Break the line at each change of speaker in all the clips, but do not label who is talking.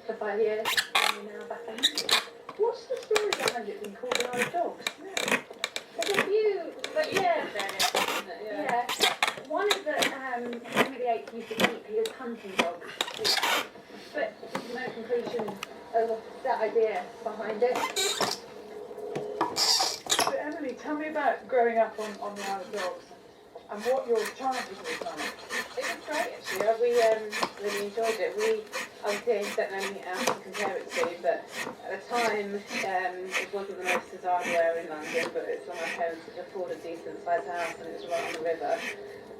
For 5 years, and now back home.
What's the story behind it being called the Isle of Dogs?
There's a few, but yeah. One is that Henry VIII used to keep his hunting dogs, but there's no conclusion of that idea behind it.
So Emily, tell me about growing up on the Isle of Dogs and what your childhood was like.
It was great actually. We really enjoyed it. We obviously don't know anything else to compare it to, but at the time it wasn't the most desirable area in London, but it's when my parents could afford a decent sized house and it was right on the river.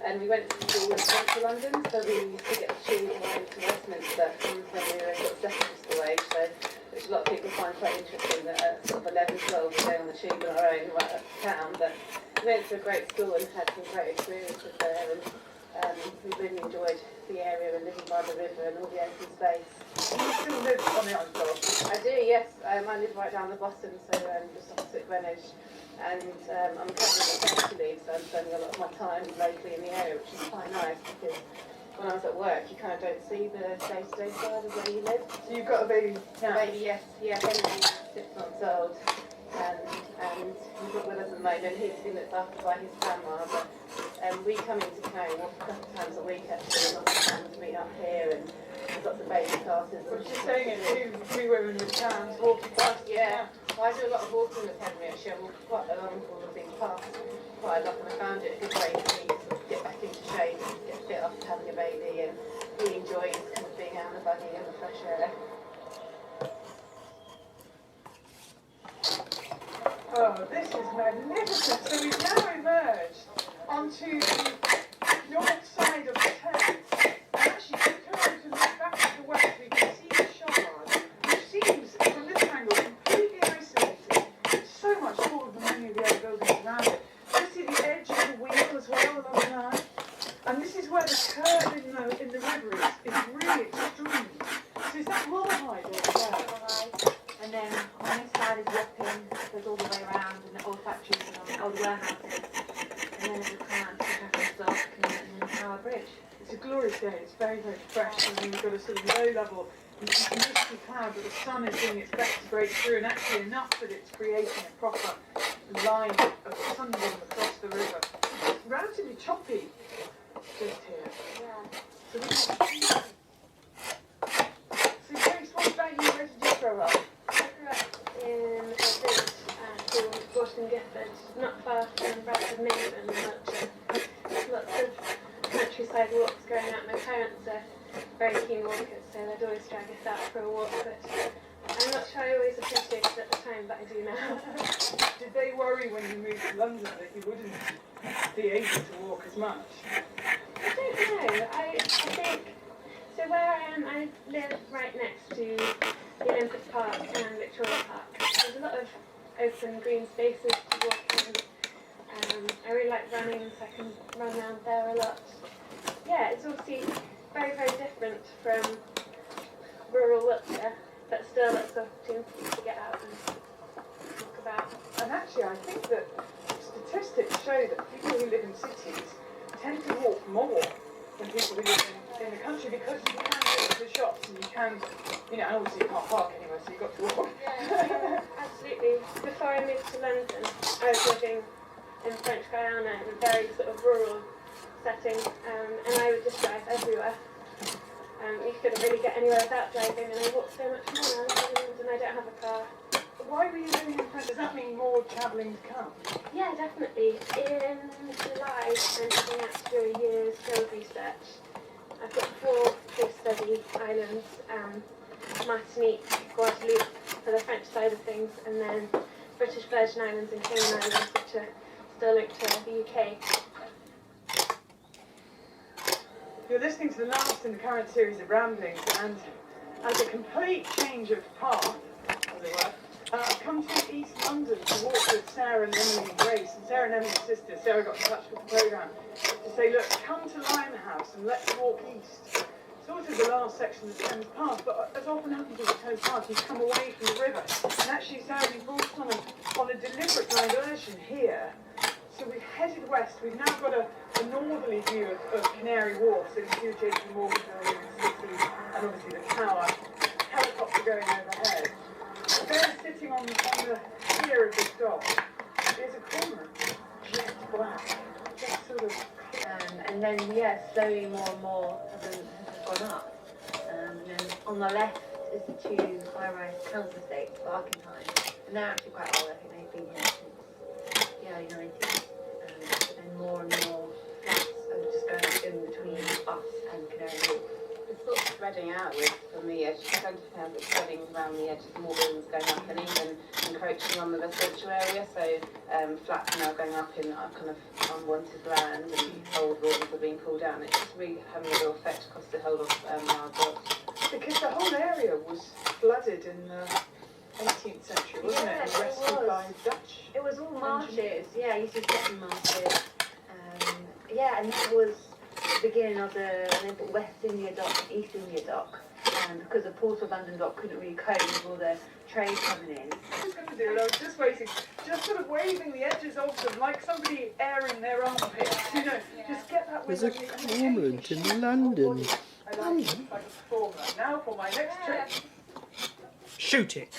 And we went to school in central London, so we used to get the tube home to Westminster when we were in sort of secondary school age, so which a lot of people find quite interesting that at sort of 11, 12 we're going on the tube on our own right up to town. But we went to a great school and had some great experiences there, and we really enjoyed the area and living by the river and all the open space.
Do you still live on the Isle of Dogs?
I do, yes. I live right down the bottom, so just opposite Greenwich. And I'm currently on maternity leave, so I'm spending a lot of my time locally in the area, which is quite nice because when I was at work, you kind of don't see the day-to-day side of where you live.
So you've got a baby now?
Baby, yes. Yeah, Henry's 6 months old. And he's not with us at the moment. He's been looked after by his grandma, but we come into Canary Wharf a couple of times a week actually, and lots of times meet up here, and there's lots of baby classes.
What you're saying is two women with cans walking past.
Yeah. Well, I do a lot of walking with Henry actually. I walk quite along all of these paths quite a lot, and I found it a good way for me to sort of get back into shape and get fit after having a baby, and he enjoys kind of being out in the buggy and the fresh air.
Oh, this is magnificent. So we've now emerged onto the north side of the Thames. And actually, if we turn to look back to the west, we can see the Shard, which seems, from this angle, completely isolated. It's so much taller than many of the other buildings around it. You see the edge of the wheel as well along the line. And this is where the curve in the river is really extreme. So is that Rawhide over there?
Rawhide. And then on this side is Wapping, goes all the way around, and the old factories and old warehouses. And then it will come out to Catherine Dock and Tower Bridge.
It's a glorious day. It's very, very fresh. And then we've got a sort of low level misty cloud, but the sun is doing its best to break through, and actually enough that it's creating a proper line of sunbeam across the river. It's relatively choppy just here.
Yeah.
So Grace, what about you?
very keen walkers, so they'd always drag us out for a walk, but I'm not sure I always appreciated it at the time, but I do now.
Did they worry when you moved to London that you wouldn't be able to walk as much?
I don't know. I think, so where I am, I live right next to the Olympic Park and Victoria Park. There's a lot of open green spaces to walk in. I really like running, so I can run around there a lot. Yeah, it's obviously very, very different from rural Wiltshire, but still lots of opportunities to get out and walk about.
And actually, I think that statistics show that people who live in cities tend to walk more than people who live in the country, because you can go to the shops and you can, and obviously you can't park anywhere, so you've got to walk.
Yeah, absolutely. Before I moved to London, I was living in French Guiana in a very sort of rural setting, and I would just drive everywhere. You couldn't really get anywhere without driving, and I walk so much more now in London. I don't have a car.
Why were you living in France? Does that mean more travelling to come?
Yeah, definitely. In July, I'm looking at to do a year's field research. I've got 4 case study islands, Martinique, Guadeloupe for the French side of things, and then British Virgin Islands and Cayman Islands, which are still linked to the UK.
You're listening to the last in the current series of ramblings, and as a complete change of path, as it were, I've come to East London to walk with Sarah and Emily and Grace, and Sarah and Emily's sister. Sarah got in touch with the programme to say, look, come to Limehouse and let's walk east. Sort of the last section of the Thames Path, but as often happens with the Thames Path, you come away from the river. And actually, Sarah, we brought on a deliberate diversion here. So we've headed west. We've now got a northerly view of Canary Wharf, so you see the JP Morgan building, the city, and obviously the tower, helicopter going overhead. But there, sitting on the pier of this dock, is a corner, jet black, just sort of.
And then, slowly more and more has gone up. And then on the left is the 2 high-rise council estates, Barkentine. And they're actually quite old. I think they've been here since the early 90s. And then more and more flats are just going up in between us and Canary Wharf.
It's sort of spreading out for me. As you tend to have it spreading around the edges, more buildings going up, and even encroaching on the residential area. So flats are now going up in kind of unwanted land, and old buildings are being pulled down. It's just really having a real effect across the whole of our blocks.
Because the whole area was flooded in the 18th century, wasn't it? And rescued by Dutch.
It was all marshes. Yeah, you used to get in marshes. And that was the beginning of when they put West India Dock and East India Dock. Because the Port of London Dock couldn't really cope with all the trade coming in.
I was going to do it, I was just waiting, just sort of waving the edges of them like somebody airing their armpits, just get that with
There's a cormorant in London.
I like a performer. Now for my next trick.
Shoot it.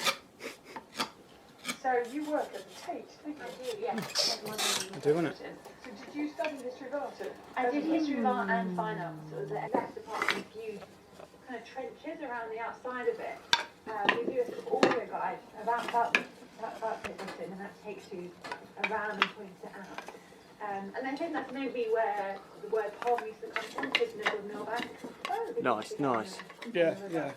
Sarah, you work at the Tate, don't you?
I do, yeah.
I do, innit?
So did you study history of art?
I did history of art and fine arts. It was at that department, huge kind of trenches around the outside of it. We do a sort of audio guide about everything, and that takes you around and points it out. And I think that's maybe where the word pub used to come from, taking a good mill bank.
Nice. Yeah.